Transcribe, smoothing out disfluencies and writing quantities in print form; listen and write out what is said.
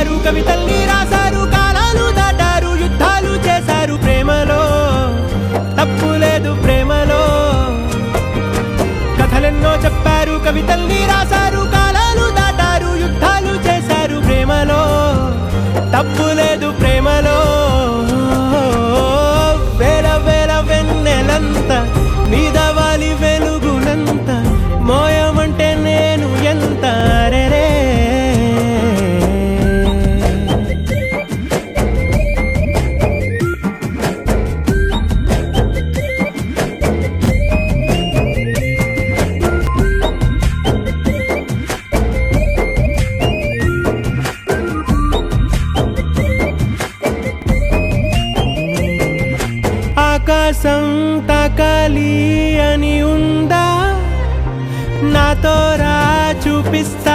చెప్పారు, కవితల్ని రాశారు, కాలాలు దాటారు, యుద్ధాలు చేశారు. ప్రేమలో తప్పు లేదు, ప్రేమలో కథలెన్నో చెప్పారు, కవితల్ని రాశారు, కాలాలు దాటారు, యుద్ధాలు చేశారు. ప్రేమలో తప్పు లేదు, ప్రేమలో వేల వేల వెన్నెలంత మీద వాలి వెలుగునంత మోయమంటే నేను ఎంత రే. ఆకాశం తాకాలి అని ఉందా, నాతో రా చూపిస్తా.